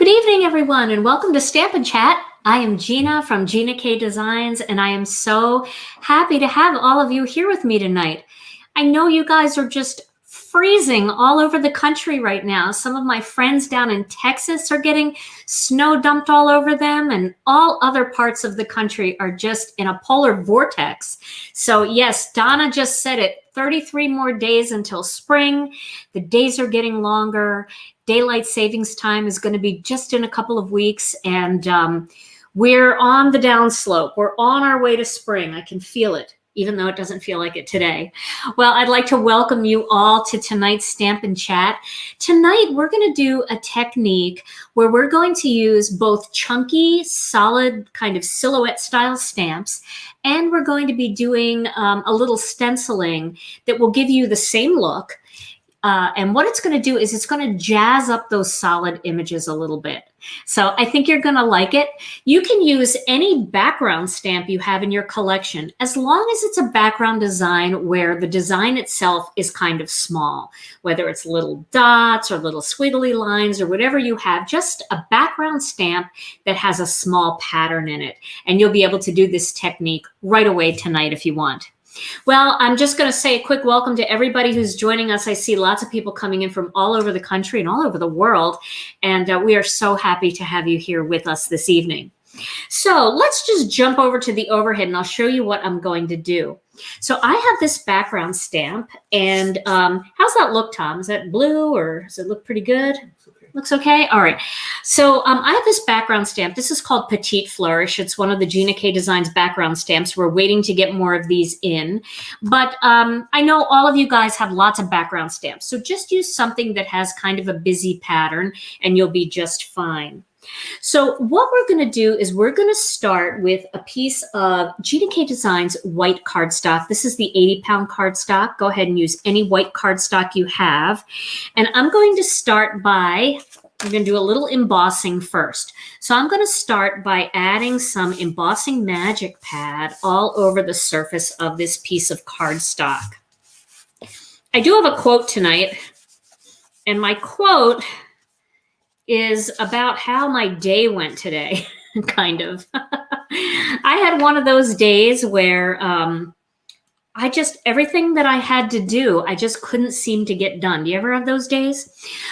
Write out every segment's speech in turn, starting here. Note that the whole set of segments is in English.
Good evening, everyone, and welcome to Stamp and Chat. I am Gina from Gina K Designs, and I am so happy to have all of you here with me tonight. I know you guys are just freezing all over the country right now. Some of my friends down in Texas are getting snow dumped all over them, and all other parts of the country are just in a polar vortex. So yes, Donna just said it, 33 more days until spring. The days are getting longer. Daylight savings time is going to be just in a couple of weeks, and we're on the downslope. We're on our way to spring. I can feel it, even though it doesn't feel like it today. Well, I'd like to welcome you all to tonight's Stamp and Chat. Tonight, we're going to do a technique where we're going to use both chunky, solid kind of silhouette style stamps, and we're going to be doing a little stenciling that will give you the same look. And what it's going to do is it's going to jazz up those solid images a little bit. So I think you're going to like it. You can use any background stamp you have in your collection, as long as it's a background design where the design itself is kind of small, whether it's little dots or little squiggly lines or whatever you have, just a background stamp that has a small pattern in it. And you'll be able to do this technique right away tonight if you want. Well, I'm just going to say a quick welcome to everybody who's joining us. I see lots of people coming in from all over the country and all over the world, and we are so happy to have you here with us this evening. So let's just jump over to the overhead, and I'll show you what I'm going to do. So I have this background stamp, and how's that look, Tom? Is that blue, or does it look pretty good? Looks okay? All right. So I have this background stamp. This is called Petite Flourish. It's one of the Gina K Designs background stamps. We're waiting to get more of these in. But I know all of you guys have lots of background stamps. So just use something that has kind of a busy pattern, and you'll be just fine. So what we're going to do is we're going to start with a piece of Gina K Designs white cardstock. This is the 80-pound cardstock. Go ahead and use any white cardstock you have. And I'm going to start by, I'm going to do a little embossing first. So I'm going to start by adding some embossing magic pad all over the surface of this piece of cardstock. I do have a quote tonight, and my quote is about how my day went today, kind of. I had one of those days where everything that I had to do, I just couldn't seem to get done. Do you ever have those days?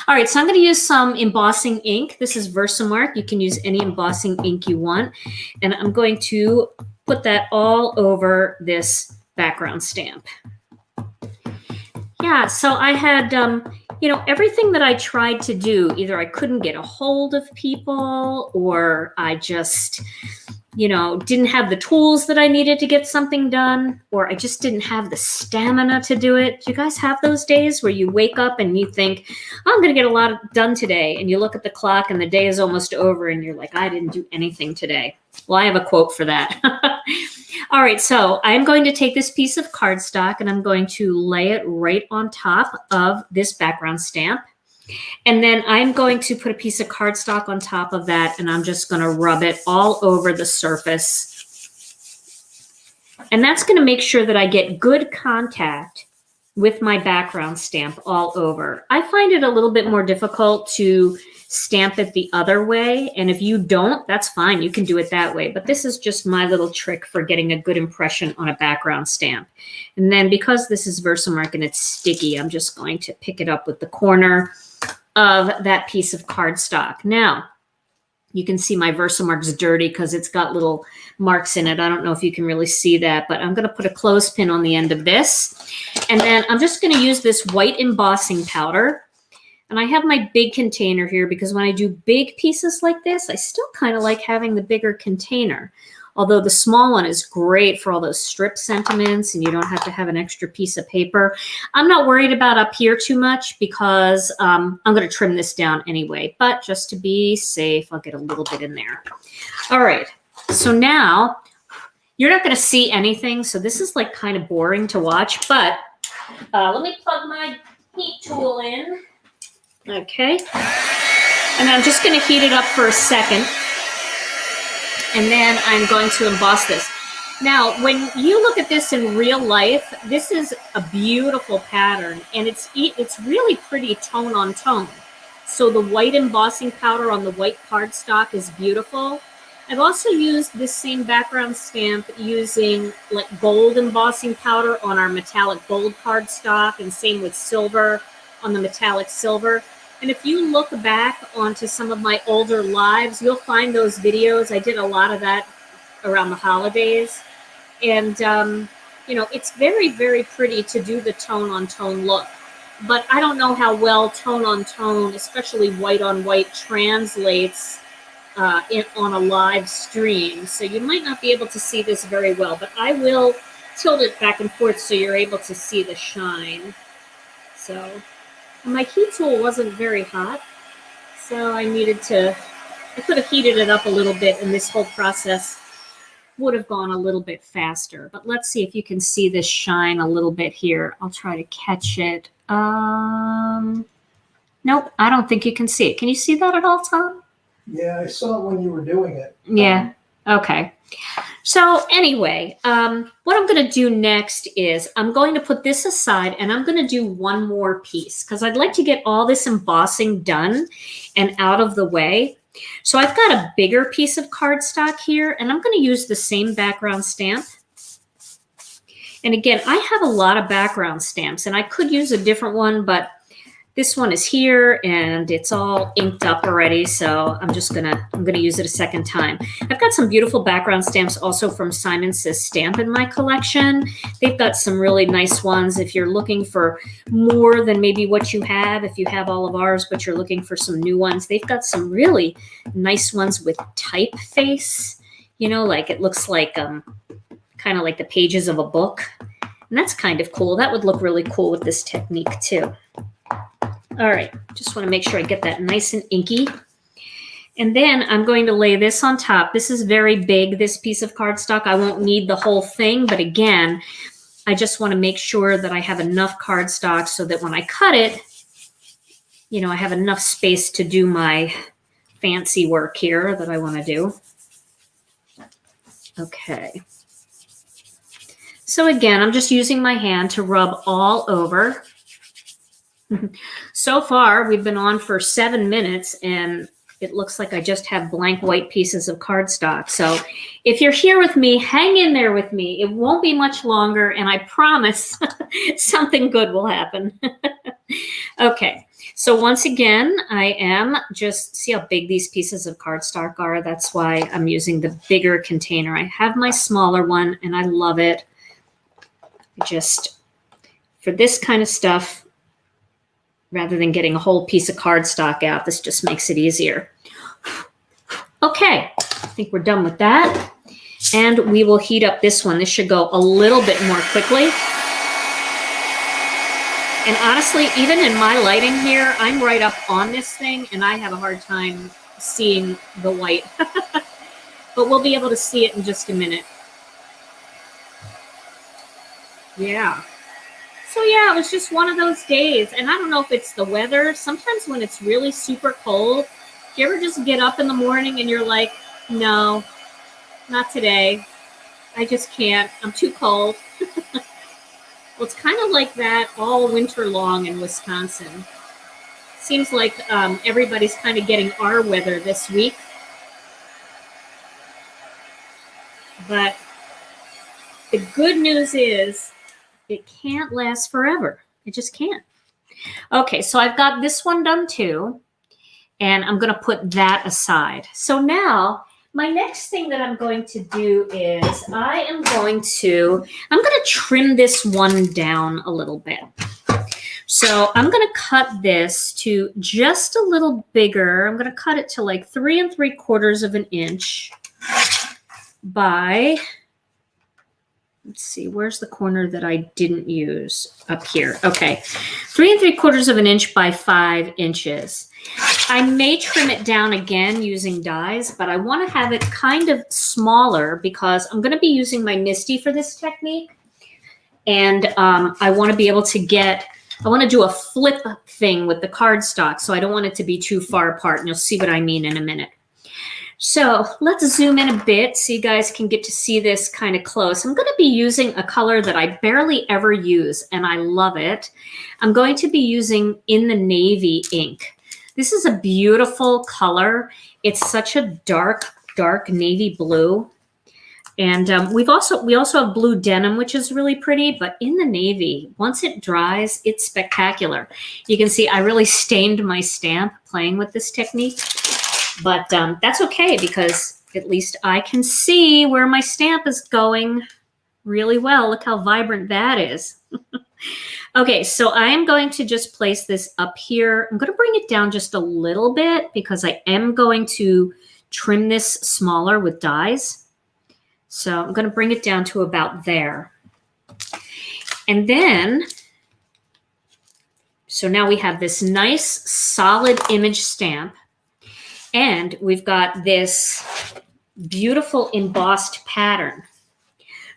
All right, so I'm going to use some embossing ink. This is Versamark. You can use any embossing ink you want. And I'm going to put that all over this background stamp. Yeah, so I had, everything that I tried to do, either I couldn't get a hold of people, or I just, didn't have the tools that I needed to get something done, or I just didn't have the stamina to do it. Do you guys have those days where you wake up and you think, oh, I'm going to get a lot done today, and you look at the clock and the day is almost over and you're like, I didn't do anything today? Well, I have a quote for that. All right, so I'm going to take this piece of cardstock and I'm going to lay it right on top of this background stamp. And then I'm going to put a piece of cardstock on top of that, and I'm just going to rub it all over the surface. And that's going to make sure that I get good contact with my background stamp all over. I find it a little bit more difficult to stamp it the other way. And if you don't, that's fine. You can do it that way. But this is just my little trick for getting a good impression on a background stamp. And then because this is Versamark and it's sticky, I'm just going to pick it up with the corner of that piece of cardstock. Now, you can see my Versamark's dirty because it's got little marks in it. I don't know if you can really see that, but I'm going to put a clothespin on the end of this. And then I'm just going to use this white embossing powder. And I have my big container here because when I do big pieces like this, I still kind of like having the bigger container. Although the small one is great for all those strip sentiments and you don't have to have an extra piece of paper. I'm not worried about up here too much because I'm going to trim this down anyway. But just to be safe, I'll get a little bit in there. All right. So now you're not going to see anything. So this is like kind of boring to watch. But let me plug my heat tool in. Okay. And I'm just going to heat it up for a second. And then I'm going to emboss this. Now, when you look at this in real life, this is a beautiful pattern, and it's really pretty tone on tone. So the white embossing powder on the white cardstock is beautiful. I've also used this same background stamp using like gold embossing powder on our metallic gold cardstock, and same with silver on the metallic silver. And if you look back onto some of my older lives, you'll find those videos. I did a lot of that around the holidays. And, you know, it's very, very pretty to do the tone on tone look. But I don't know how well tone on tone, especially white on white, translates on a live stream. So you might not be able to see this very well, but I will tilt it back and forth so you're able to see the shine. So my heat tool wasn't very hot, so I could have heated it up a little bit, and this whole process would have gone a little bit faster. But let's see if you can see this shine a little bit here. I'll try to catch it. Nope, I don't think you can see it. Can you see that at all, Tom? Yeah, I saw it when you were doing it. Yeah. Okay. So anyway, what I'm going to do next is I'm going to put this aside, and I'm going to do one more piece because I'd like to get all this embossing done and out of the way. So I've got a bigger piece of cardstock here, and I'm going to use the same background stamp. And again, I have a lot of background stamps, and I could use a different one, but this one is here and it's all inked up already, so I'm gonna use it a second time. I've got some beautiful background stamps also from Simon Says Stamp in my collection. They've got some really nice ones if you're looking for more than maybe what you have. If you have all of ours but you're looking for some new ones, they've got some really nice ones with typeface. You know, like it looks like kind of like the pages of a book, and that's kind of cool. That would look really cool with this technique too. All right, just want to make sure I get that nice and inky. And then I'm going to lay this on top. This is very big, this piece of cardstock. I won't need the whole thing, but again, I just want to make sure that I have enough cardstock so that when I cut it, you know, I have enough space to do my fancy work here that I want to do. Okay. So again, I'm just using my hand to rub all over. So far, we've been on for 7 minutes, and it looks like I just have blank white pieces of cardstock. So if you're here with me, hang in there with me. It won't be much longer, and I promise something good will happen. Okay, so once again, I am just, see how big these pieces of cardstock are? That's why I'm using the bigger container. I have my smaller one, and I love it. Just for this kind of stuff, rather than getting a whole piece of cardstock out, this just makes it easier. Okay, I think we're done with that. And we will heat up this one. This should go a little bit more quickly. And honestly, even in my lighting here, I'm right up on this thing, and I have a hard time seeing the white. But we'll be able to see it in just a minute. Yeah. So yeah, it was just one of those days, and I don't know if it's the weather. Sometimes when it's really super cold, do you ever just get up in the morning and you're like, no, not today. I just can't. I'm too cold. Well, it's kind of like that all winter long in Wisconsin. Seems like everybody's kind of getting our weather this week. But the good news is, it can't last forever. It just can't. Okay, so I've got this one done too, and I'm going to put that aside. So now my next thing that I'm going to do is I'm going to trim this one down a little bit. So I'm going to cut this to just a little bigger. I'm going to cut it to like 3 3/4 inches by, let's see, where's the corner that I didn't use? Up here. Okay. 3 3/4 inches by 5 inches. I may trim it down again using dies, but I want to have it kind of smaller because I'm going to be using my MISTI for this technique. And I want to be able to I want to do a flip thing with the cardstock, so I don't want it to be too far apart, and you'll see what I mean in a minute. So let's zoom in a bit so you guys can get to see this kind of close. I'm going to be using a color that I barely ever use, and I love it. I'm going to be using In the Navy ink. This is a beautiful color. It's such a dark, dark navy blue. And we also have blue denim, which is really pretty, but in the navy, once it dries, it's spectacular. You can see I really stained my stamp playing with this technique, but that's okay because at least I can see where my stamp is going really well. Look how vibrant that is. Okay, so I am going to just place this up here. I'm going to bring it down just a little bit because I am going to trim this smaller with dies. So I'm going to bring it down to about there. And then, so now we have this nice solid image stamp. And we've got this beautiful embossed pattern.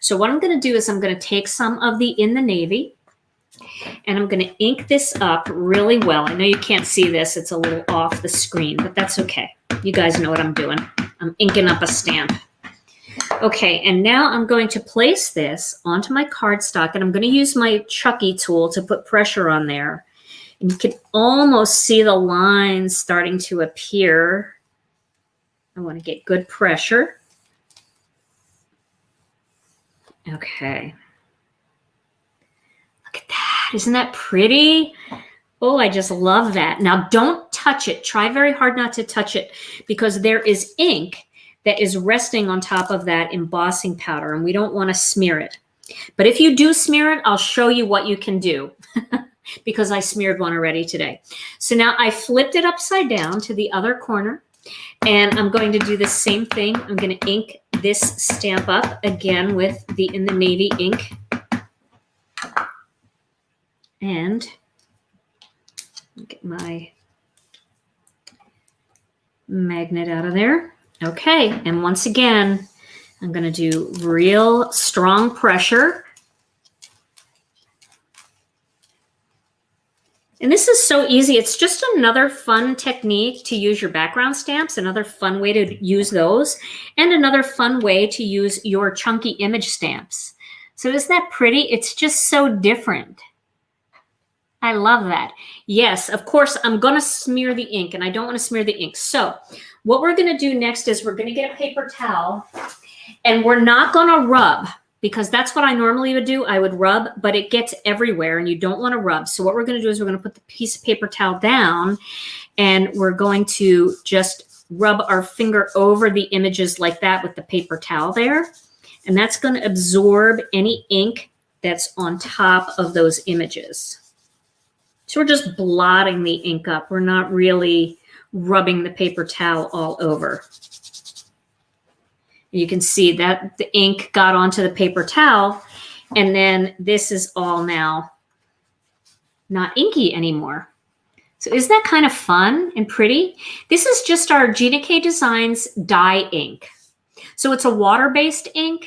So what I'm going to do is I'm going to take some of the In the Navy and I'm going to ink this up really well. I know you can't see this. It's a little off the screen, but that's okay. You guys know what I'm doing. I'm inking up a stamp. Okay, and now I'm going to place this onto my cardstock, and I'm going to use my Chucky tool to put pressure on there. And you can almost see the lines starting to appear. I want to get good pressure. Okay. Look at that. Isn't that pretty? Oh, I just love that. Now, don't touch it. Try very hard not to touch it because there is ink that is resting on top of that embossing powder, and we don't want to smear it. But if you do smear it, I'll show you what you can do because I smeared one already today. So now I flipped it upside down to the other corner, and I'm going to do the same thing. I'm going to ink this stamp up again with the In the Navy ink. And get my magnet out of there. Okay, and once again, I'm going to do real strong pressure. And this is so easy. It's just another fun technique to use your background stamps, another fun way to use those, and another fun way to use your chunky image stamps. So isn't that pretty? It's just so different. I love that. Yes, of course, I'm going to smear the ink, and I don't want to smear the ink. So what we're going to do next is we're going to get a paper towel, and we're not going to rub because that's what I normally would do. I would rub, but it gets everywhere, and you don't want to rub. So what we're going to do is we're going to put the piece of paper towel down, and we're going to just rub our finger over the images like that with the paper towel there. And that's going to absorb any ink that's on top of those images. So we're just blotting the ink up. We're not really rubbing the paper towel all over. And you can see that the ink got onto the paper towel, and then this is all now not inky anymore. So isn't that kind of fun and pretty? This is just our Gina K Designs dye ink. So it's a water-based ink.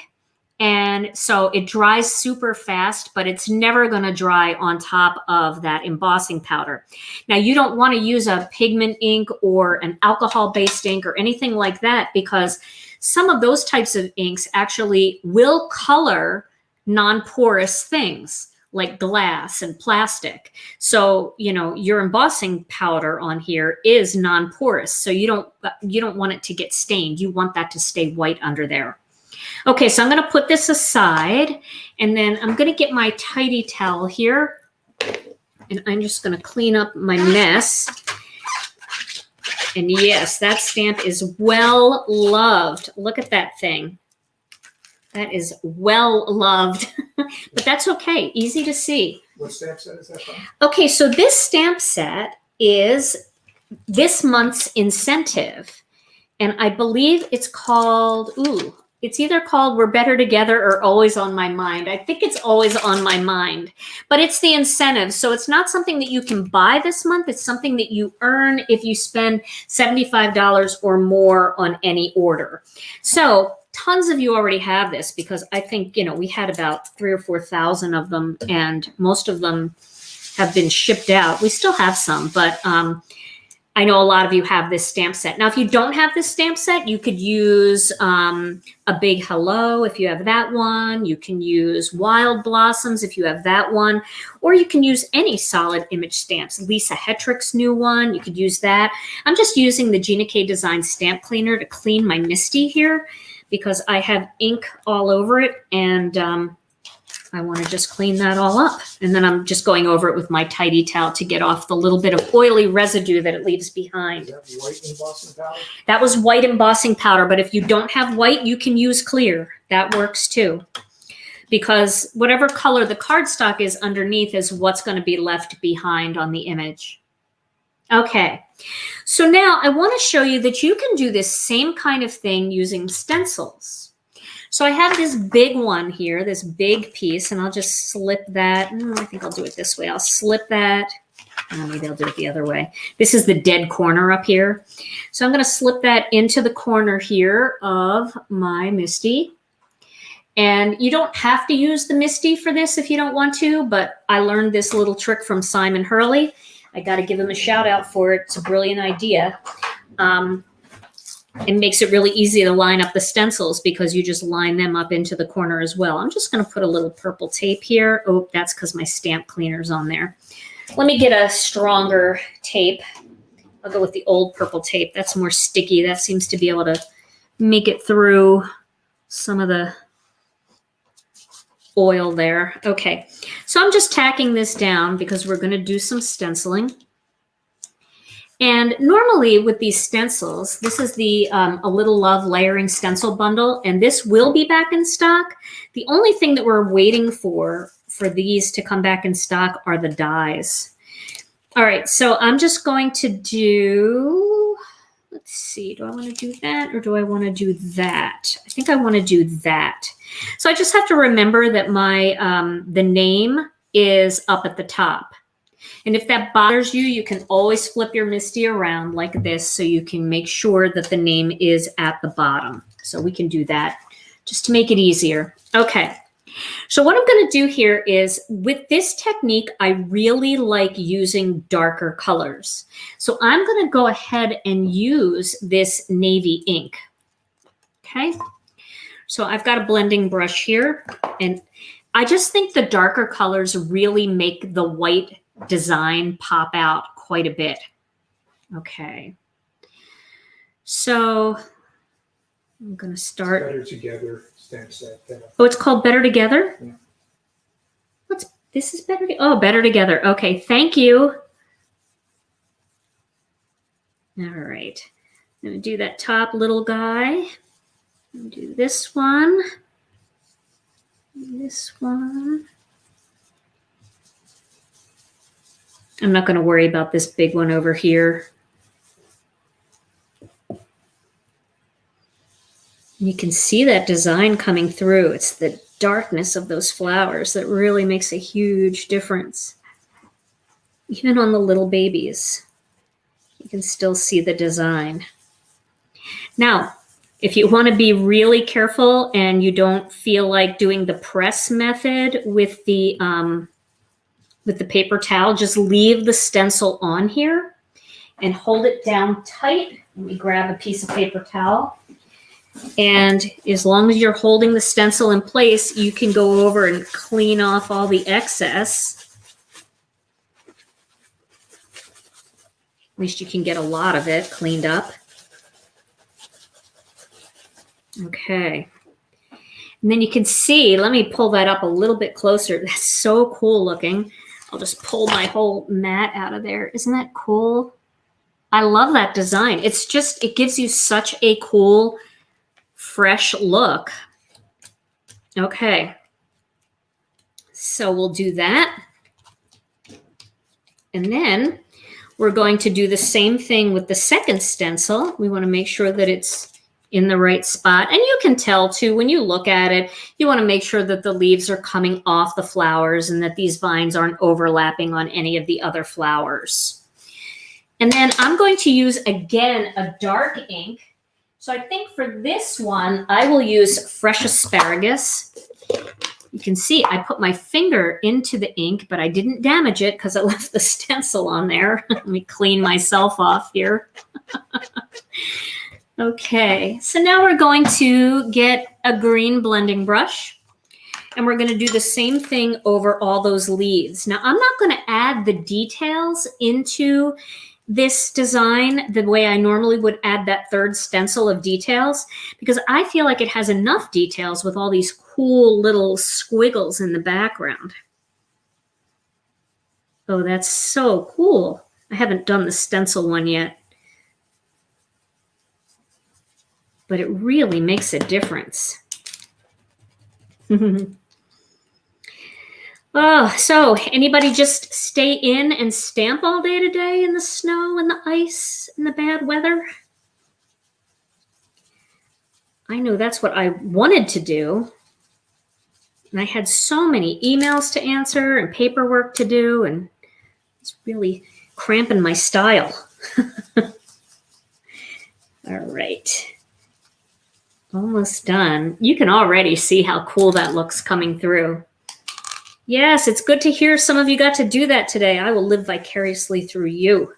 And so it dries super fast, but it's never going to dry on top of that embossing powder. Now, you don't want to use a pigment ink or an alcohol-based ink or anything like that because some of those types of inks actually will color non-porous things like glass and plastic. So, you know, your embossing powder on here is non-porous. So you don't want it to get stained. You want that to stay white under there. Okay, so I'm going to put this aside, and then I'm going to get my tidy towel here, and I'm just going to clean up my mess. And yes, that stamp is well loved. Look at that thing. That is well loved, but that's okay. Easy to see. What stamp set is that from? Okay, so this stamp set is this month's incentive, and I believe it's called, it's either called We're Better Together or Always on My Mind. I think it's Always on My Mind, but it's the incentive. So it's not something that you can buy this month. It's something that you earn if you spend $75 or more on any order. So tons of you already have this because I think, you know, we had about 3,000 or 4,000 of them, and most of them have been shipped out. We still have some, but I know a lot of you have this stamp set. Now, if you don't have this stamp set, you could use a big hello if you have that one. You can use wild blossoms if you have that one. Or you can use any solid image stamps. Lisa Hetrick's new one, you could use that. I'm just using the Gina K Design stamp cleaner to clean my MISTI here because I have ink all over it, and I want to just clean that all up. And then I'm just going over it with my tidy towel to get off the little bit of oily residue that it leaves behind. Is that white embossing powder? That was white embossing powder, but if you don't have white, you can use clear. That works too. Because whatever color the cardstock is underneath is what's going to be left behind on the image. Okay, so now I want to show you that you can do this same kind of thing using stencils. So I have this big one here, this big piece, and I'll just slip that. I think I'll do it this way. I'll slip that. Maybe I'll do it the other way. This is the dead corner up here. So I'm going to slip that into the corner here of my MISTI. And you don't have to use the MISTI for this if you don't want to, but I learned this little trick from Simon Hurley. I got to give him a shout out for it. It's a brilliant idea. It makes it really easy to line up the stencils because you just line them up into the corner as well. I'm just going to put a little purple tape here. Oh, that's because my stamp cleaner's on there. Let me get a stronger tape. I'll go with the old purple tape. That's more sticky. That seems to be able to make it through some of the oil there. Okay, so I'm just tacking this down because we're going to do some stenciling. And normally with these stencils, this is the A Little Love Layering Stencil Bundle, and this will be back in stock. The only thing that we're waiting for these to come back in stock are the dies. All right, so I'm just going to do, let's see, do I want to do that or do I want to do that? I think I want to do that. So I just have to remember that my the name is up at the top. And if that bothers you, you can always flip your MISTI around like this so you can make sure that the name is at the bottom. So we can do that just to make it easier. Okay, so what I'm going to do here is with this technique, I really like using darker colors. So I'm going to go ahead and use this navy ink. Okay, so I've got a blending brush here, and I just think the darker colors really make the white design pop out quite a bit. Okay, so I'm going to start. Better Together stamp set. Oh, it's called Better Together? Yeah. This is Better Oh, Better Together. Okay, thank you. All right, I'm going to do that top little guy. Do this one. This one. I'm not going to worry about this big one over here. You can see that design coming through. It's the darkness of those flowers that really makes a huge difference. Even on the little babies, you can still see the design. Now, if you want to be really careful and you don't feel like doing the press method with the paper towel, just leave the stencil on here and hold it down tight. Let me grab a piece of paper towel. And as long as you're holding the stencil in place, you can go over and clean off all the excess. At least you can get a lot of it cleaned up. Okay. And then you can see, let me pull that up a little bit closer. That's so cool looking. I'll just pull my whole mat out of there. Isn't that cool? I love that design. It's just, it gives you such a cool, fresh look. Okay. So we'll do that. And then we're going to do the same thing with the second stencil. We want to make sure that it's in the right spot. And you can tell too, when you look at it, you want to make sure that the leaves are coming off the flowers and that these vines aren't overlapping on any of the other flowers. And then I'm going to use, again, a dark ink. So I think for this one, I will use Fresh Asparagus. You can see I put my finger into the ink, but I didn't damage it because I left the stencil on there. Let me clean myself off here. Okay, so now we're going to get a green blending brush, and we're going to do the same thing over all those leaves. Now, I'm not going to add the details into this design the way I normally would add that third stencil of details, because I feel like it has enough details with all these cool little squiggles in the background. Oh, that's so cool. I haven't done the stencil one yet, but it really makes a difference. Oh, so anybody just stay in and stamp all day today in the snow and the ice and the bad weather? I know that's what I wanted to do. And I had so many emails to answer and paperwork to do, and it's really cramping my style. All right. Almost done. You can already see how cool that looks coming through. Yes, it's good to hear some of you got to do that today. I will live vicariously through you.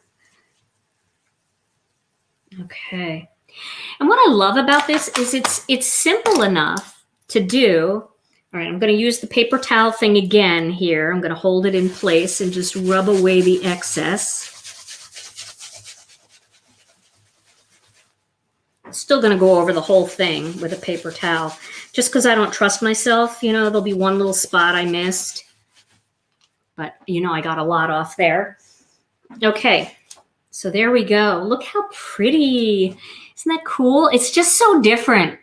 Okay. And what I love about this is it's simple enough to do. All right, I'm going to use the paper towel thing again here. I'm going to hold it in place and just rub away the excess. Still going to go over the whole thing with a paper towel. Just because I don't trust myself, you know, there'll be one little spot I missed. But, you know, I got a lot off there. Okay, so there we go. Look how pretty. Isn't that cool? It's just so different.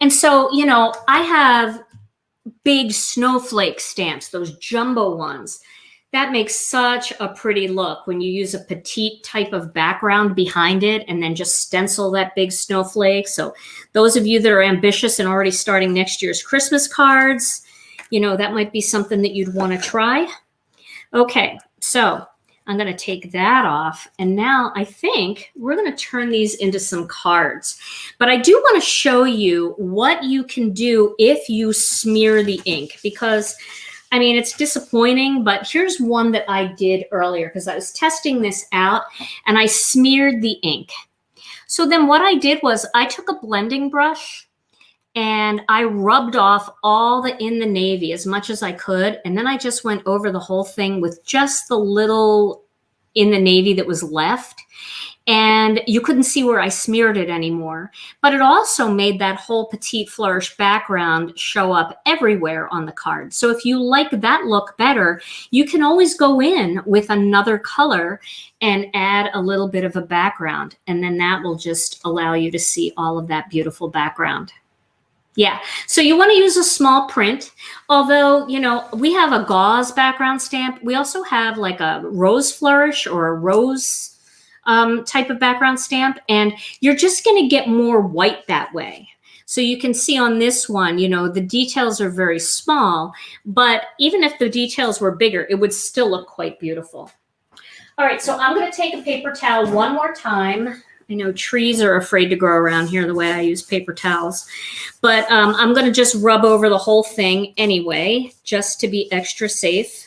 And so, you know, I have big snowflake stamps, those jumbo ones. That makes such a pretty look when you use a petite type of background behind it and then just stencil that big snowflake. So those of you that are ambitious and already starting next year's Christmas cards, you know, that might be something that you'd want to try. Okay, so I'm going to take that off. And now I think we're going to turn these into some cards. But I do want to show you what you can do if you smear the ink, because I mean, it's disappointing, but here's one that I did earlier because I was testing this out and I smeared the ink. So then what I did was I took a blending brush and I rubbed off all the in the navy as much as I could. And then I just went over the whole thing with just the little in the navy that was left. And you couldn't see where I smeared it anymore. But it also made that whole Petite Flourish background show up everywhere on the card. So if you like that look better, you can always go in with another color and add a little bit of a background. And then that will just allow you to see all of that beautiful background. Yeah, so you want to use a small print, although, you know, we have a gauze background stamp. We also have like a rose flourish or a rose type of background stamp, and you're just going to get more white that way. So you can see on this one, you know, the details are very small, but even if the details were bigger, it would still look quite beautiful. All right, so I'm going to take a paper towel one more time. I know trees are afraid to grow around here the way I use paper towels, but I'm going to just rub over the whole thing anyway, just to be extra safe.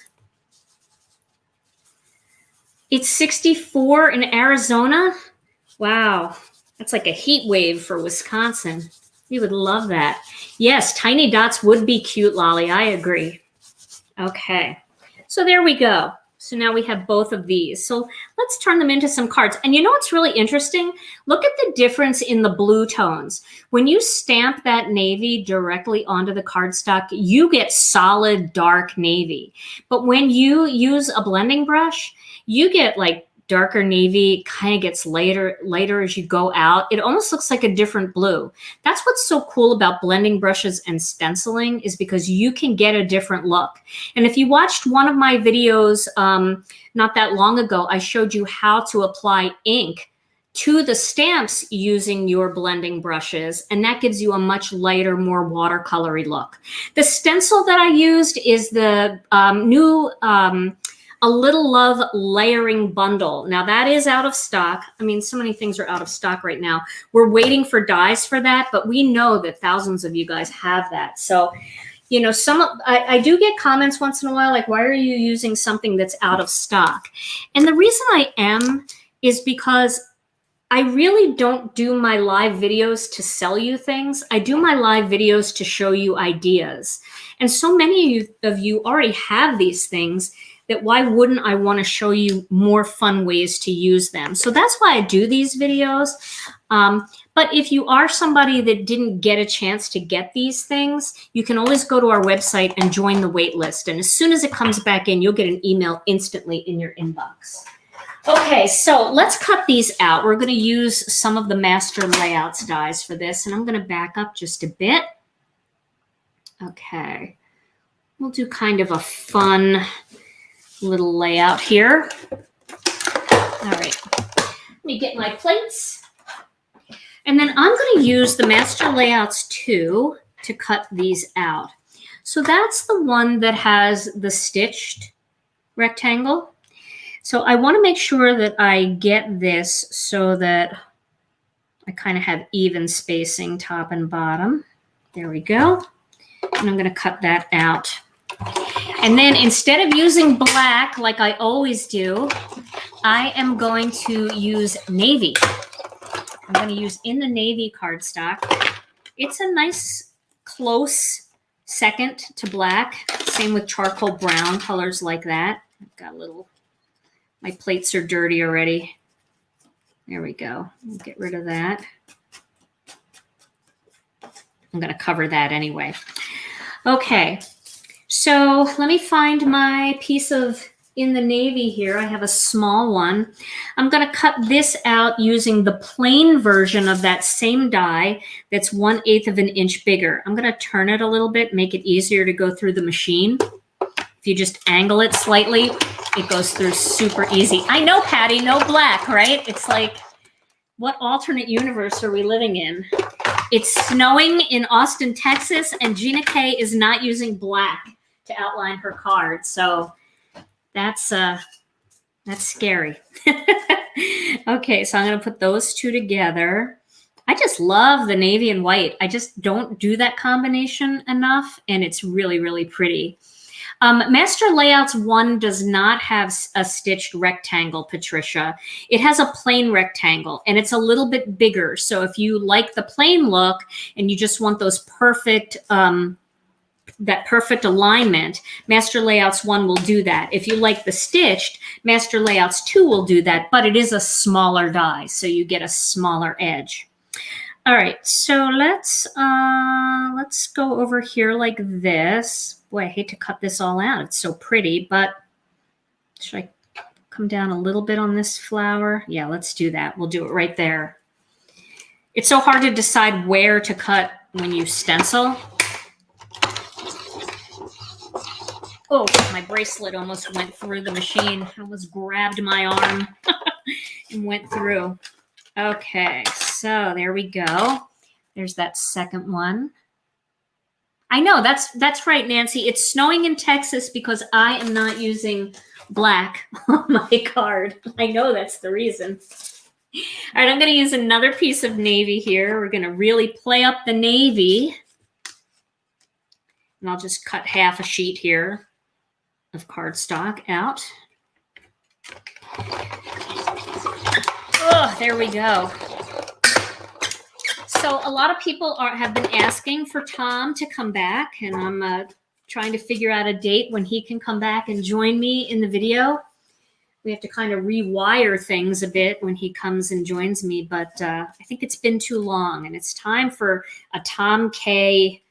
It's 64 in Arizona. Wow, that's like a heat wave for Wisconsin. You would love that. Yes, tiny dots would be cute, Lolly. I agree. Okay, so there we go. So now we have both of these. So let's turn them into some cards. And you know what's really interesting? Look at the difference in the blue tones. When you stamp that navy directly onto the cardstock, you get solid dark navy. But when you use a blending brush, you get like darker navy, kind of gets lighter as you go out. It almost looks like a different blue. That's what's so cool about blending brushes and stenciling, is because you can get a different look. And if you watched one of my videos not that long ago, I showed you how to apply ink to the stamps using your blending brushes, and that gives you a much lighter, more watercolory look. The stencil that I used is the new A Little Love layering bundle. Now that is out of stock. I mean, so many things are out of stock right now. We're waiting for dies for that, but we know that thousands of you guys have that. So you know, I do get comments once in a while, like, why are you using something that's out of stock? And the reason I am is because I really don't do my live videos to sell you things. I do my live videos to show you ideas. And so many of you already have these things that why wouldn't I want to show you more fun ways to use them? So that's why I do these videos. But if you are somebody that didn't get a chance to get these things, you can always go to our website and join the wait list. And as soon as it comes back in, you'll get an email instantly in your inbox. Okay, so let's cut these out. We're going to use some of the Master Layouts dies for this, and I'm going to back up just a bit. Okay, we'll do kind of a fun little layout here. All right, let me get my plates. And then I'm going to use the Master Layouts 2 to cut these out. So that's the one that has the stitched rectangle. So I want to make sure that I get this so that I kind of have even spacing top and bottom. There we go. And I'm going to cut that out. And then instead of using black like I always do, I am going to use navy. I'm going to use in the navy cardstock. It's a nice close second to black. Same with charcoal brown, colors like that. I've got a little, my plates are dirty already. There we go. We'll get rid of that. I'm going to cover that anyway. Okay, so let me find my piece of in the navy here. I have a small one. I'm going to cut this out using the plain version of that same die that's 1/8 of an inch bigger. I'm going to turn it a little bit, make it easier to go through the machine. If you just angle it slightly, it goes through super easy. I know, Patty, no black, right? It's like, what alternate universe are we living in? It's snowing in Austin, Texas, and Gina K is not using black to outline her card. So that's scary. Okay, so I'm going to put those two together. I just love the navy and white. I just don't do that combination enough, and it's really, really pretty. Master Layouts 1 does not have a stitched rectangle, Patricia. It has a plain rectangle, and it's a little bit bigger. So if you like the plain look and you just want those perfect, that perfect alignment, Master Layouts 1 will do that. If you like the stitched, Master Layouts 2 will do that, but it is a smaller die, so you get a smaller edge. All right, so let's go over here like this. Boy, I hate to cut this all out. It's so pretty, but should I come down a little bit on this flower? Yeah, let's do that. We'll do it right there. It's so hard to decide where to cut when you stencil. Oh, my bracelet almost went through the machine. I almost grabbed my arm and went through. Okay, so there we go. There's that second one. I know, that's right, Nancy. It's snowing in Texas because I am not using black on my card. I know that's the reason. All right, I'm going to use another piece of navy here. We're going to really play up the navy. And I'll just cut half a sheet here of cardstock out. Oh, there we go. So a lot of people have been asking for Tom to come back, and I'm trying to figure out a date when he can come back and join me in the video. We have to kind of rewire things a bit when he comes and joins me, but I think it's been too long, and it's time for a Tom K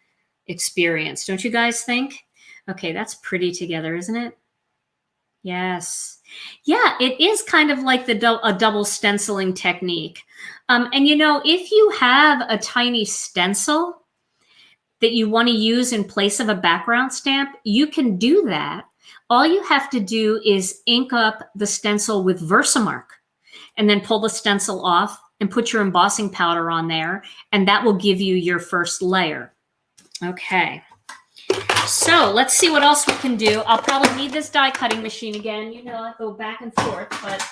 experience. Don't you guys think? Okay, that's pretty together, isn't it? Yes. Yeah, it is kind of like a double stenciling technique. And you know, if you have a tiny stencil that you want to use in place of a background stamp, you can do that. All you have to do is ink up the stencil with Versamark and then pull the stencil off and put your embossing powder on there, and that will give you your first layer. Okay. So let's see what else we can do. I'll probably need this die cutting machine again. You know, I go back and forth, but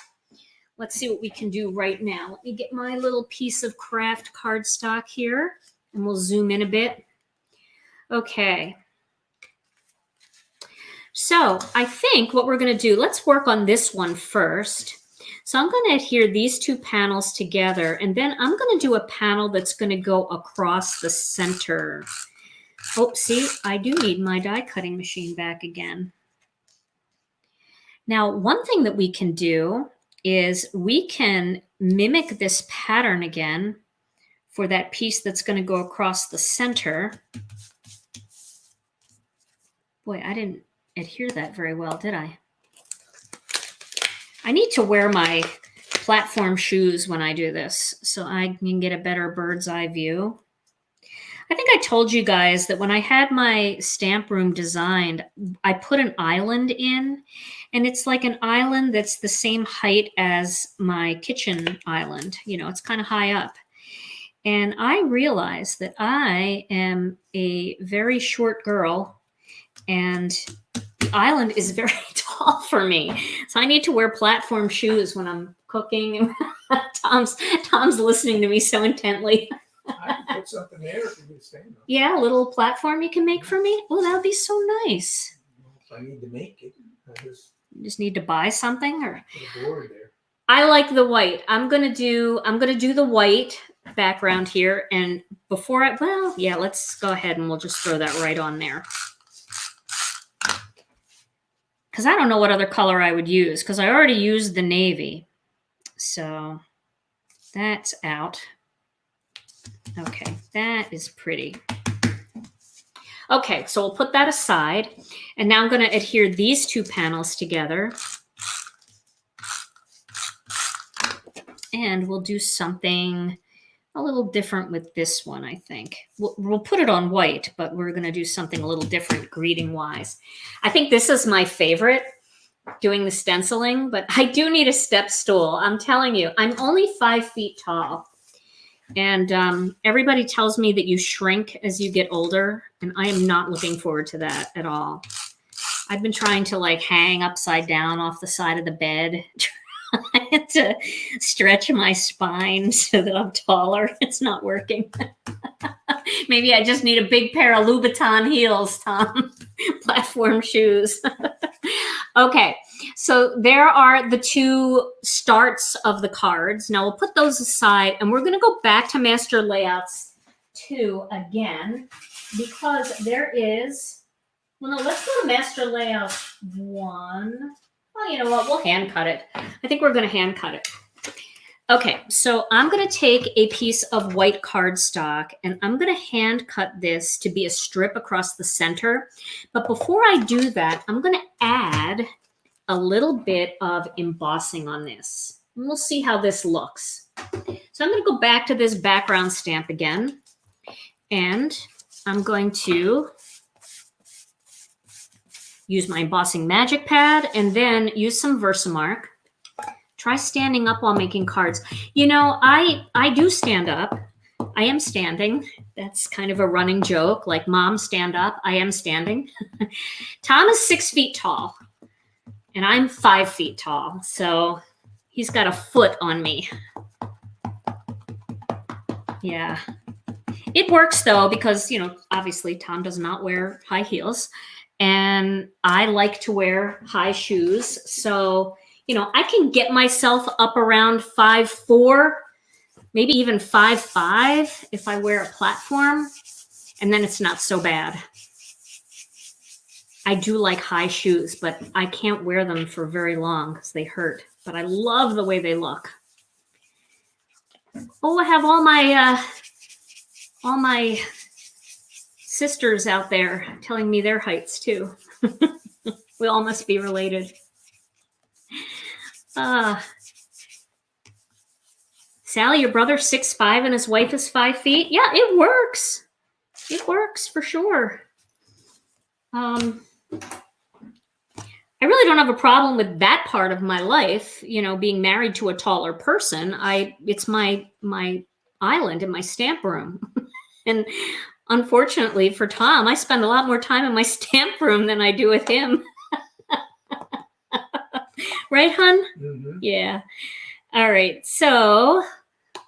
let's see what we can do right now. Let me get my little piece of craft cardstock here, and we'll zoom in a bit. Okay. So I think what we're going to do, let's work on this one first. So I'm going to adhere these two panels together, and then I'm going to do a panel that's going to go across the center. Oh, see, I do need my die cutting machine back again. Now, one thing that we can do is we can mimic this pattern again for that piece that's going to go across the center. Boy, I didn't adhere that very well, did I? I need to wear my platform shoes when I do this so I can get a better bird's eye view. I think I told you guys that when I had my stamp room designed, I put an island in, and it's like an island that's the same height as my kitchen island. You know, it's kind of high up. And I realized that I am a very short girl, and the island is very tall for me. So I need to wear platform shoes when I'm cooking. Tom's listening to me so intently. I can put something there for you to stand on. Yeah, a little platform you can make for me. Oh, that would be so nice. If I need to make it, I just You just need to buy something, or put a board there. I like the white. I'm gonna do the white background here, and before let's go ahead and we'll just throw that right on there. Because I don't know what other color I would use, because I already used the navy. So that's out. Okay, that is pretty. Okay, so we'll put that aside. And now I'm going to adhere these two panels together. And we'll do something a little different with this one, I think. We'll put it on white, but we're going to do something a little different greeting-wise. I think this is my favorite, doing the stenciling, but I do need a step stool. I'm telling you, I'm only 5 feet tall. And everybody tells me that you shrink as you get older, and I am not looking forward to that at all. I've been trying to like hang upside down off the side of the bed, trying to stretch my spine so that I'm taller. It's not working. Maybe I just need a big pair of Louboutin heels, Tom. Platform shoes. Okay, so there are the two starts of the cards. Now we'll put those aside, and we're going to go back to Master Layouts 2 again, because there is, well, no, let's go to Master Layouts 1. Well, you know what? We'll hand cut it. I think we're going to hand cut it. Okay, so I'm going to take a piece of white cardstock, and I'm going to hand cut this to be a strip across the center. But before I do that, I'm going to add a little bit of embossing on this. And we'll see how this looks. So I'm going to go back to this background stamp again, and I'm going to use my embossing magic pad and then use some Versamark. Try standing up while making cards. You know, I do stand up. I am standing. That's kind of a running joke, like Mom, stand up. I am standing. Tom is 6 feet tall, and I'm 5 feet tall. So he's got a foot on me. Yeah. It works though, because, you know, obviously Tom does not wear high heels, and I like to wear high shoes. So, you know, I can get myself up around 5'4", maybe even 5'5" if I wear a platform, and then it's not so bad. I do like high shoes, but I can't wear them for very long because they hurt, but I love the way they look. Oh, I have all my sisters out there telling me their heights too. We all must be related. Sally, your brother's 6'5" and his wife is 5 feet. Yeah, it works. It works for sure. I really don't have a problem with that part of my life, you know, being married to a taller person. It's my island in my stamp room. And unfortunately for Tom, I spend a lot more time in my stamp room than I do with him. Right, hun? Mm-hmm. Yeah. All right. So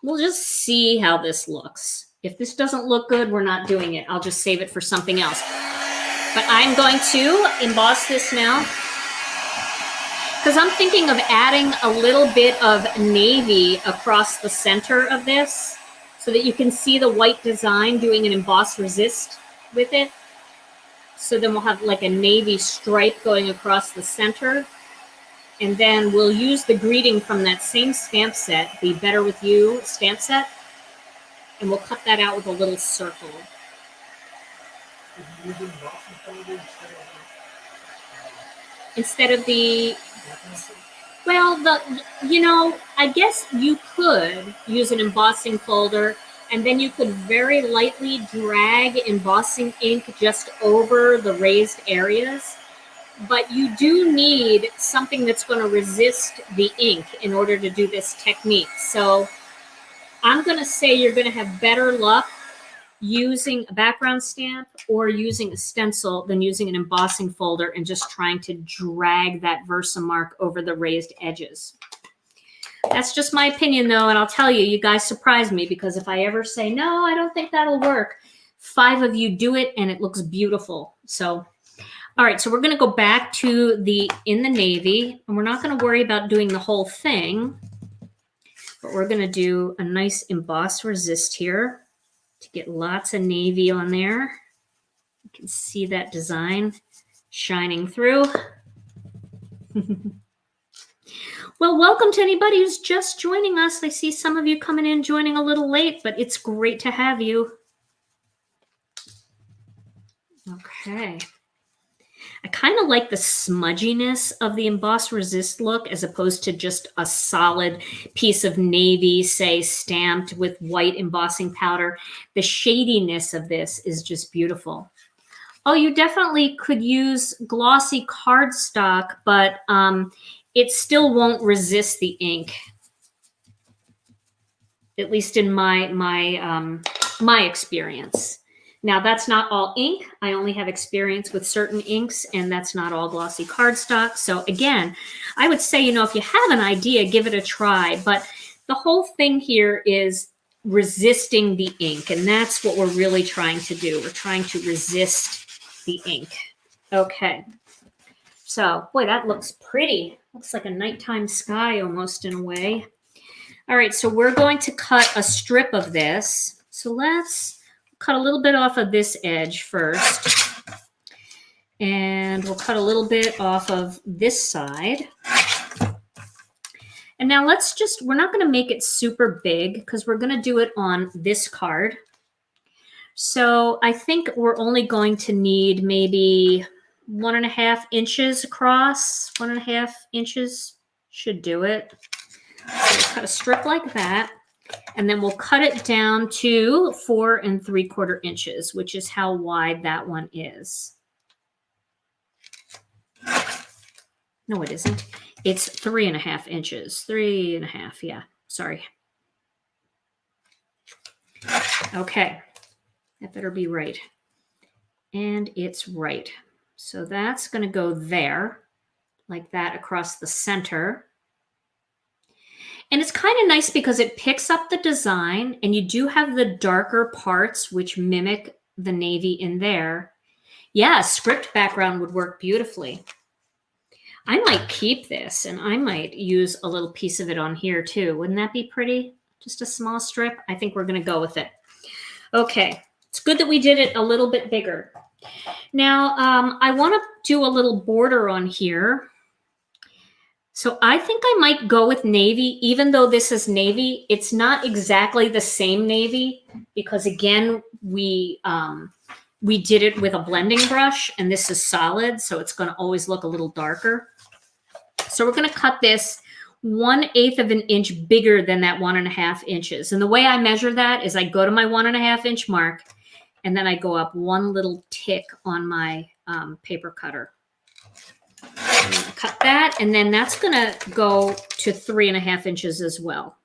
we'll just see how this looks. If this doesn't look good, we're not doing it. I'll just save it for something else. But I'm going to emboss this now because I'm thinking of adding a little bit of navy across the center of this so that you can see the white design, doing an emboss resist with it. So then we'll have like a navy stripe going across the center. And then we'll use the greeting from that same stamp set, the Better With You stamp set, and we'll cut that out with a little circle. Instead of the, well, you know, I guess you could use an embossing folder, and then you could very lightly drag embossing ink just over the raised areas. But you do need something that's going to resist the ink in order to do this technique. So I'm going to say you're going to have better luck using a background stamp or using a stencil than using an embossing folder and just trying to drag that Versamark over the raised edges. That's just my opinion, though, and I'll tell you, you guys surprise me, because if I ever say, no, I don't think that'll work, 5 of you do it, and it looks beautiful. So, all right, so we're going to go back to in the navy, and we're not going to worry about doing the whole thing, but we're going to do a nice emboss resist here to get lots of navy on there. You can see that design shining through. Well, welcome to anybody who's just joining us. I see some of you coming in, joining a little late, but it's great to have you. Okay. I kind of like the smudginess of the emboss resist look as opposed to just a solid piece of navy, say, stamped with white embossing powder. The shadiness of this is just beautiful. Oh, you definitely could use glossy cardstock, but it still won't resist the ink. At least in my experience. Now, that's not all ink. I only have experience with certain inks, and that's not all glossy cardstock. So again, I would say, you know, if you have an idea, give it a try. But the whole thing here is resisting the ink, and that's what we're really trying to do. We're trying to resist the ink. Okay. So, boy, that looks pretty. Looks like a nighttime sky almost in a way. All right, so we're going to cut a strip of this. So let's cut a little bit off of this edge first. And we'll cut a little bit off of this side. And now let's just, we're not going to make it super big because we're going to do it on this card. So I think we're only going to need maybe 1.5 inches across. 1.5 inches should do it. So we'll cut a strip like that. And then we'll cut it down to 4 3/4 inches, which is how wide that one is. No, it isn't. It's 3.5 inches. 3.5, yeah. Sorry. Okay. That better be right. And it's right. So that's going to go there, like that, across the center. And it's kind of nice because it picks up the design, and you do have the darker parts which mimic the navy in there. Yeah, a script background would work beautifully. I might keep this, and I might use a little piece of it on here too. Wouldn't that be pretty? Just a small strip. I think we're going to go with it. Okay, it's good that we did it a little bit bigger. Now, I want to do a little border on here. So I think I might go with navy, even though this is navy. It's not exactly the same navy because, again, we did it with a blending brush, and this is solid, so it's going to always look a little darker. So we're going to cut this 1/8 of an inch bigger than that 1.5 inches. And the way I measure that is I go to my 1.5 inch mark, and then I go up one little tick on my paper cutter. I'm going to cut that, and then that's going to go to 3.5 inches as well.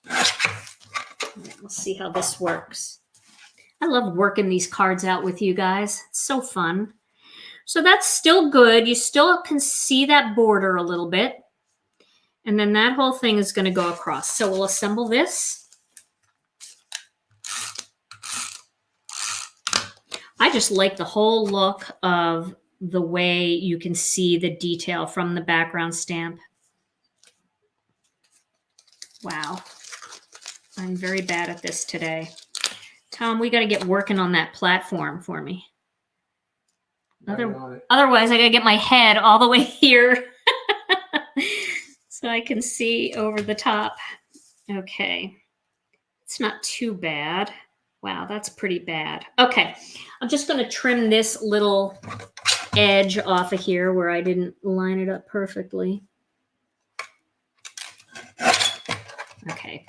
Let's see how this works. I love working these cards out with you guys. It's so fun. So that's still good. You still can see that border a little bit. And then that whole thing is going to go across. So we'll assemble this. I just like the whole look of the way you can see the detail from the background stamp. Wow. I'm very bad at this today. Tom, we got to get working on that platform for me. Otherwise, I got to get my head all the way here so I can see over the top. Okay. It's not too bad. Wow, that's pretty bad. Okay. I'm just going to trim this little edge off of here where I didn't line it up perfectly. Okay.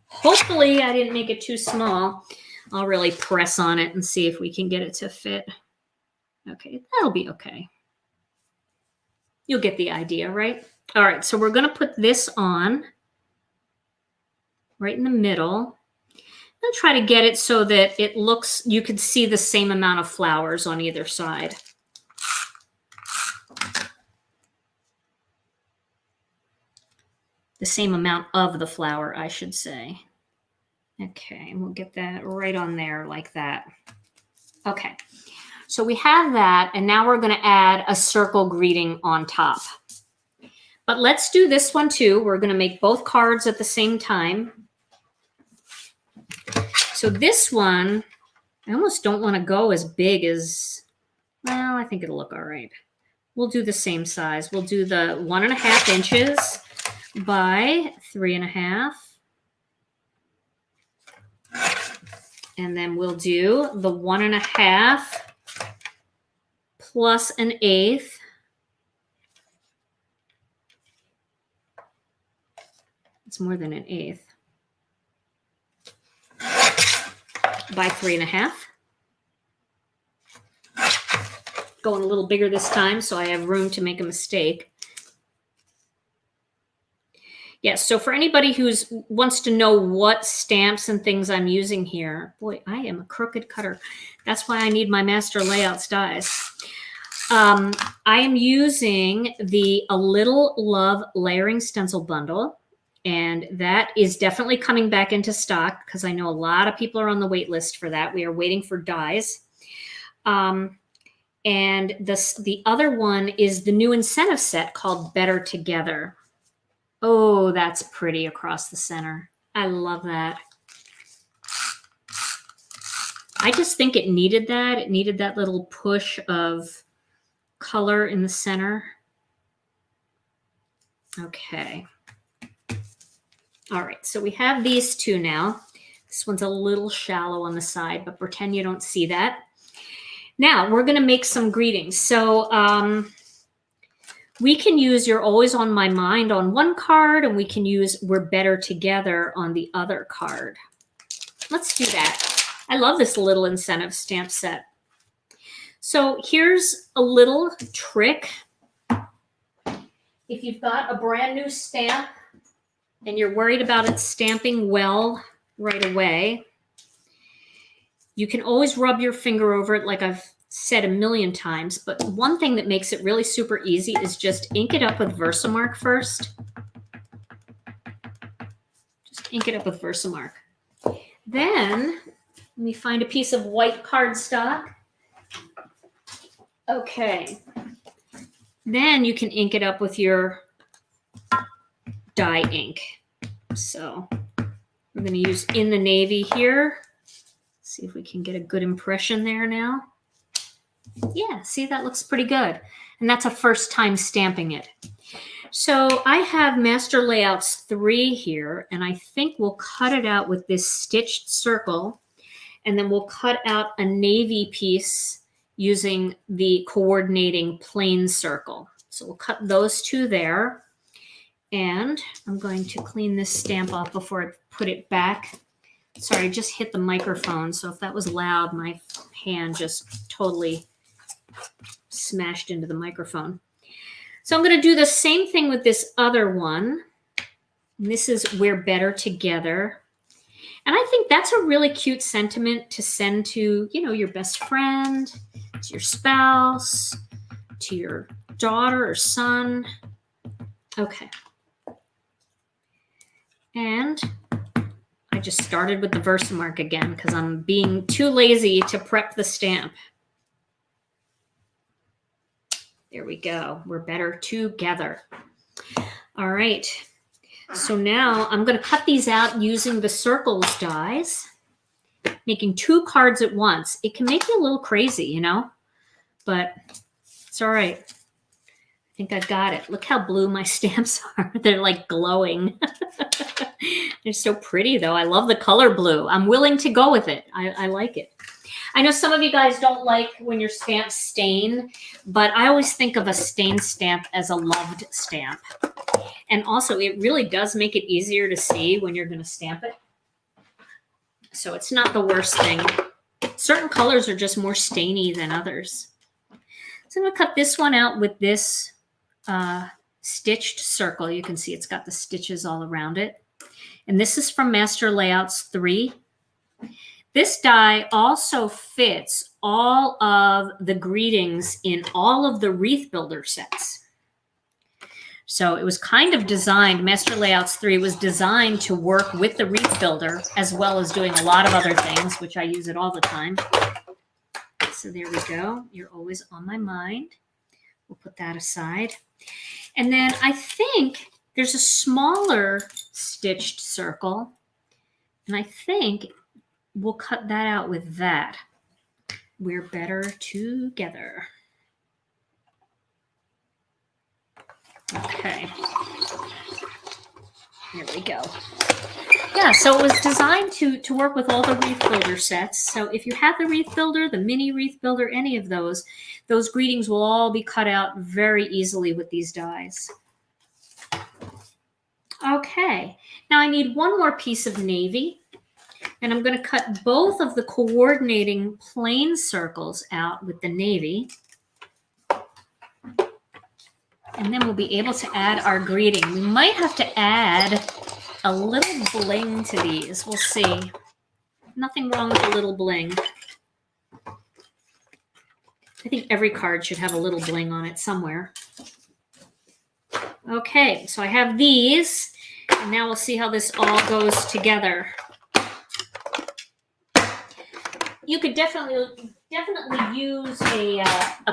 Hopefully I didn't make it too small. I'll really press on it and see if we can get it to fit. Okay, that'll be okay. You'll get the idea, right? All right, so we're going to put this on right in the middle. And try to get it so that it looks, you can see the same amount of flowers on either side. The same amount of the flower, I should say. Okay, we'll get that right on there like that. Okay, so we have that, and now we're going to add a circle greeting on top. But let's do this one too. We're going to make both cards at the same time. So this one, I almost don't want to go as big as, well, I think it'll look all right. We'll do the same size. We'll do the 1.5 inches by 3.5. And then we'll do the 1.5 plus 1/8. It's more than 1/8. By 3.5. Going a little bigger this time so I have room to make a mistake. Yes, so for anybody who wants to know what stamps and things I'm using here, boy, I am a crooked cutter. That's why I need my Master Layouts dies. I am using the A Little Love Layering Stencil Bundle, and that is definitely coming back into stock because I know a lot of people are on the wait list for that. We are waiting for dies. And the other one is the new incentive set called Better Together. Oh, that's pretty across the center. I love that. I just think it needed that. It needed that little push of color in the center. Okay. All right, so we have these two now. This one's a little shallow on the side, but pretend you don't see that. Now, we're going to make some greetings. So, we can use You're Always on My Mind on one card, and we can use We're Better Together on the other card. Let's do that. I love this little incentive stamp set. So here's a little trick. If you've got a brand new stamp and you're worried about it stamping well right away, you can always rub your finger over it like I've said a million times, but one thing that makes it really super easy is just ink it up with Versamark first. Just ink it up with Versamark. Then, let me find a piece of white cardstock. Okay. Then you can ink it up with your dye ink. So, we're going to use In the Navy here. See if we can get a good impression there now. Yeah, see, that looks pretty good. And that's a first time stamping it. So I have Master Layouts 3 here, and I think we'll cut it out with this stitched circle, and then we'll cut out a navy piece using the coordinating plain circle. So we'll cut those two there. And I'm going to clean this stamp off before I put it back. Sorry, I just hit the microphone, so if that was loud, my hand just totally smashed into the microphone. So I'm going to do the same thing with this other one. This is We're Better Together. And I think that's a really cute sentiment to send to, you know, your best friend, to your spouse, to your daughter or son. Okay. And I just started with the Versamark again because I'm being too lazy to prep the stamp. There we go. We're better together. All right. So now I'm going to cut these out using the circles dies, making 2 cards at once. It can make you a little crazy, you know, but it's all right. I think I've got it. Look how blue my stamps are. They're like glowing. They're so pretty though. I love the color blue. I'm willing to go with it. I like it. I know some of you guys don't like when your stamps stain, but I always think of a stained stamp as a loved stamp. And also it really does make it easier to see when you're going to stamp it. So it's not the worst thing. Certain colors are just more stainy than others. So I'm going to cut this one out with this stitched circle. You can see it's got the stitches all around it. And this is from Master Layouts 3. This die also fits all of the greetings in all of the Wreath Builder sets. So it was kind of designed, Master Layouts 3 was designed to work with the Wreath Builder as well as doing a lot of other things, which I use it all the time. So there we go. You're always on my mind. We'll put that aside. And then I think there's a smaller stitched circle. And I think we'll cut that out with that. We're better together. Okay. There we go. Yeah, so it was designed to work with all the Wreath Builder sets. So if you have the Wreath Builder, the mini Wreath Builder, any of those greetings will all be cut out very easily with these dies. Okay, now I need one more piece of navy, and I'm going to cut both of the coordinating plain circles out with the navy. And then we'll be able to add our greeting. We might have to add a little bling to these. We'll see. Nothing wrong with a little bling. I think every card should have a little bling on it somewhere. Okay, so I have these, and now we'll see how this all goes together. You could definitely use a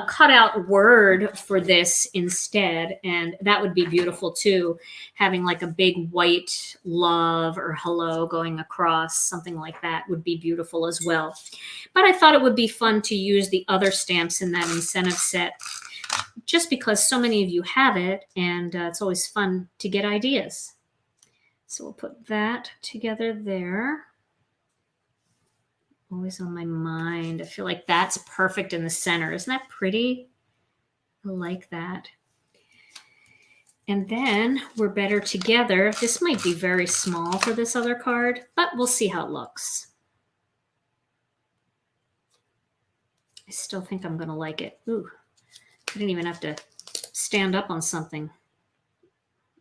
cutout word for this instead, and that would be beautiful too. Having like a big white love or hello going across, something like that would be beautiful as well. But I thought it would be fun to use the other stamps in that incentive set, just because so many of you have it, and it's always fun to get ideas. So we'll put that together there. Always on my mind. I feel like that's perfect in the center. Isn't that pretty? I like that. And then we're better together. This might be very small for this other card, but we'll see how it looks. I still think I'm going to like it. Ooh, I didn't even have to stand up on something.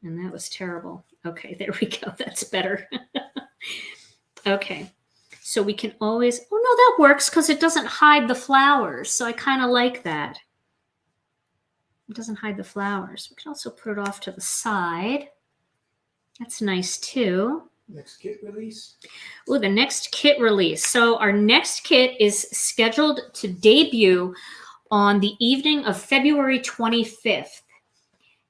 And that was terrible. Okay, there we go. That's better. Okay. So we can always, oh no, that works because it doesn't hide the flowers. So I kind of like that. It doesn't hide the flowers. We can also put it off to the side. That's nice too. Next kit release? Oh, the next kit release. So our next kit is scheduled to debut on the evening of February 25th.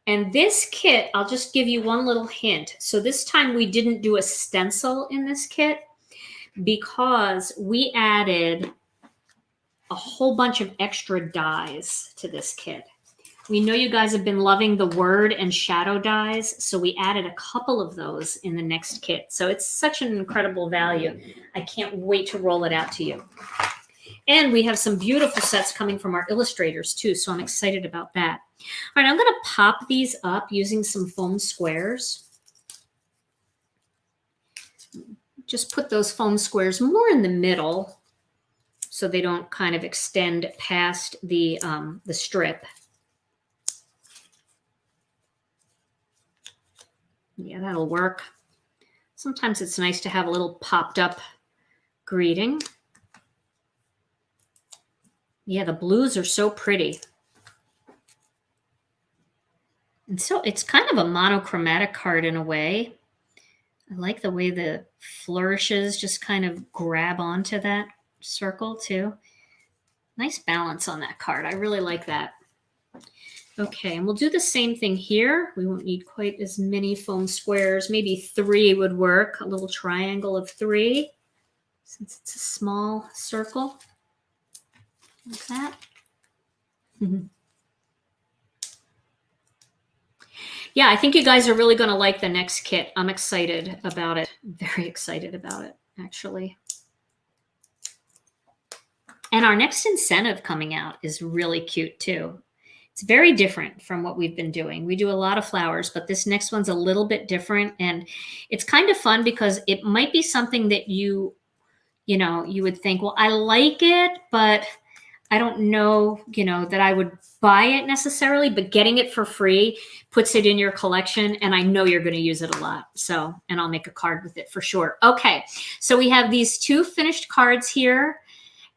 And this kit, I'll just give you one little hint. So this time we didn't do a stencil in this kit, because we added a whole bunch of extra dies to this kit. We know you guys have been loving the word and shadow dies, so we added a couple of those in the next kit. So it's such an incredible value. I can't wait to roll it out to you. And we have some beautiful sets coming from our illustrators too, so I'm excited about that. All right, I'm going to pop these up using some foam squares. Just put those foam squares more in the middle so they don't kind of extend past the strip. Yeah, that'll work. Sometimes it's nice to have a little popped up greeting. Yeah, the blues are so pretty. And so it's kind of a monochromatic card in a way. I like the way the flourishes just kind of grab onto that circle too. Nice balance on that card. I really like that. Okay, and we'll do the same thing here. We won't need quite as many foam squares. Maybe 3 would work, a little triangle of 3, since it's a small circle, like that. Yeah, I think you guys are really going to like the next kit. I'm excited about it. Very excited about it, actually. And our next incentive coming out is really cute too. It's very different from what we've been doing. We do a lot of flowers, but this next one's a little bit different. And it's kind of fun because it might be something that you would think, well, I like it, but I don't know, that I would buy it necessarily, but getting it for free puts it in your collection, and I know you're going to use it a lot. So, and I'll make a card with it for sure. Okay, so we have these 2 finished cards here,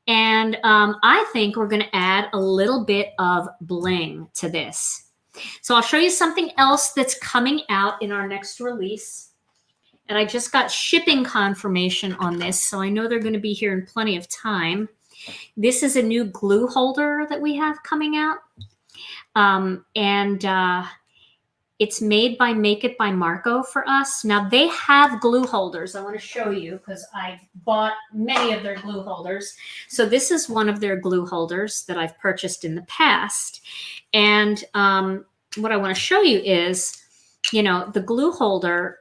and I think we're going to add a little bit of bling to this. So I'll show you something else that's coming out in our next release. And I just got shipping confirmation on this, so I know they're going to be here in plenty of time. This is a new glue holder that we have coming out. It's made by Make It by Marco for us. Now, they have glue holders. I want to show you because I bought many of their glue holders. So this is one of their glue holders that I've purchased in the past. And what I want to show you is, the glue holder,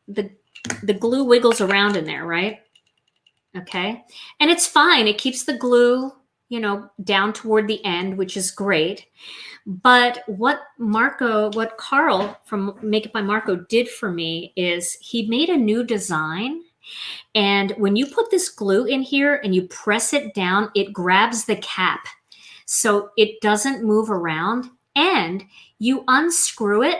the glue wiggles around in there, right? Okay. And it's fine. It keeps the glue, down toward the end, which is great. But what Carl from Make It by Marco did for me is he made a new design. And when you put this glue in here and you press it down, it grabs the cap. So it doesn't move around, and you unscrew it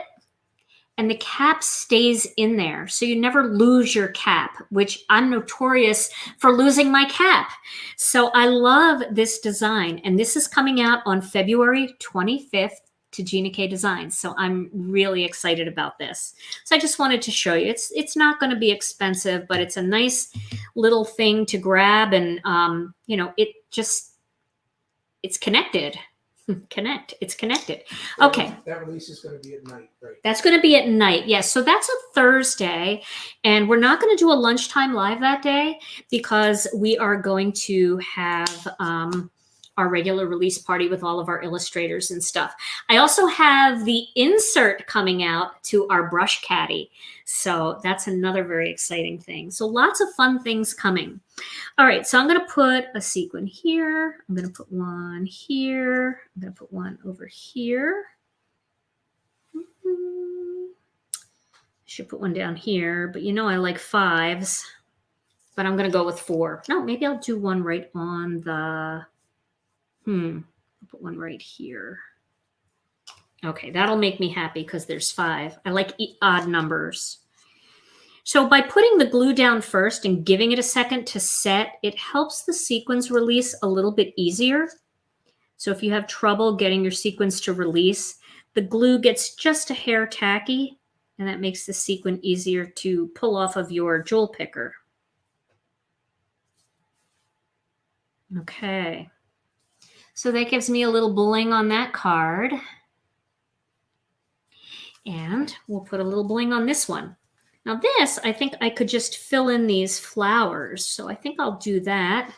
and the cap stays in there. So you never lose your cap, which I'm notorious for losing my cap. So I love this design. And this is coming out on February 25th to Gina K Designs. So I'm really excited about this. So I just wanted to show you. It's not going to be expensive, but it's a nice little thing to grab. And, it's connected. It's connected. Okay. That release is going to be at night, right? That's going to be at night. Yes. So that's a Thursday. And we're not going to do a lunchtime live that day because we are going to have our regular release party with all of our illustrators and stuff. I also have the insert coming out to our brush caddy. So that's another very exciting thing. So lots of fun things coming. All right, so I'm going to put a sequin here. I'm going to put one here. I'm going to put one over here. Should put one down here, but I like 5s, but I'm going to go with 4. No, maybe I'll do one right on the, I'll put one right here. Okay, that'll make me happy because there's 5. I like odd numbers. So by putting the glue down first and giving it a second to set, it helps the sequins release a little bit easier. So if you have trouble getting your sequins to release, the glue gets just a hair tacky, and that makes the sequin easier to pull off of your jewel picker. Okay. So that gives me a little bling on that card. And we'll put a little bling on this one. Now this, I think I could just fill in these flowers. So I think I'll do that.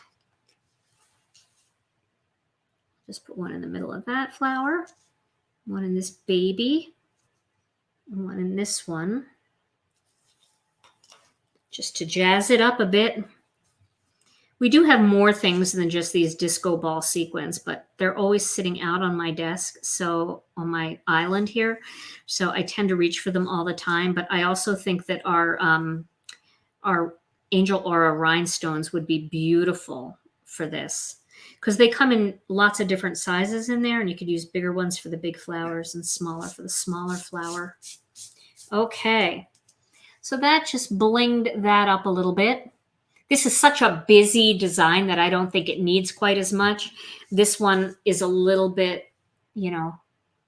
Just put one in the middle of that flower, one in this baby, and one in this one. Just to jazz it up a bit. We do have more things than just these disco ball sequins, but they're always sitting out on my desk, so on my island here. So I tend to reach for them all the time. But I also think that our Angel Aura rhinestones would be beautiful for this because they come in lots of different sizes in there, and you could use bigger ones for the big flowers and smaller for the smaller flower. Okay, so that just blinged that up a little bit. This is such a busy design that I don't think it needs quite as much. This one is a little bit,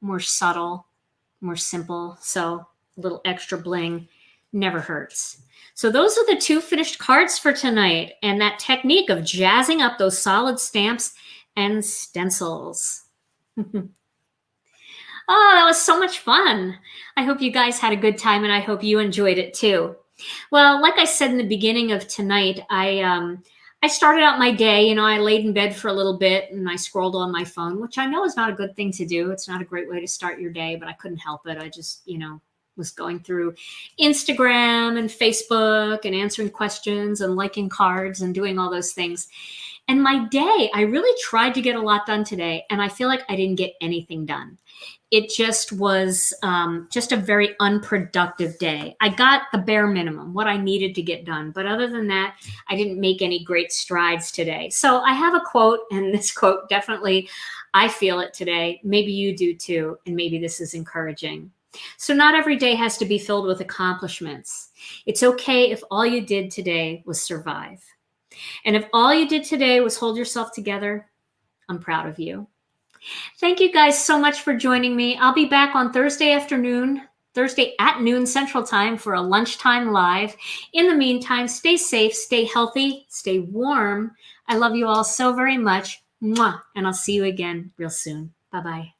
more subtle, more simple. So a little extra bling never hurts. So those are the 2 finished cards for tonight. And that technique of jazzing up those solid stamps and stencils. Oh, that was so much fun. I hope you guys had a good time and I hope you enjoyed it too. Well, like I said in the beginning of tonight, I started out my day, I laid in bed for a little bit and I scrolled on my phone, which I know is not a good thing to do. It's not a great way to start your day, but I couldn't help it. I just, was going through Instagram and Facebook and answering questions and liking cards and doing all those things. And my day, I really tried to get a lot done today, and I feel like I didn't get anything done. It just was just a very unproductive day. I got the bare minimum, what I needed to get done. But other than that, I didn't make any great strides today. So I have a quote, and this quote definitely, I feel it today. Maybe you do too, and maybe this is encouraging. So not every day has to be filled with accomplishments. It's okay if all you did today was survive. And if all you did today was hold yourself together, I'm proud of you. Thank you guys so much for joining me. I'll be back on Thursday at noon Central Time for a lunchtime live. In the meantime, stay safe, stay healthy, stay warm. I love you all so very much. Mwah. And I'll see you again real soon. Bye-bye.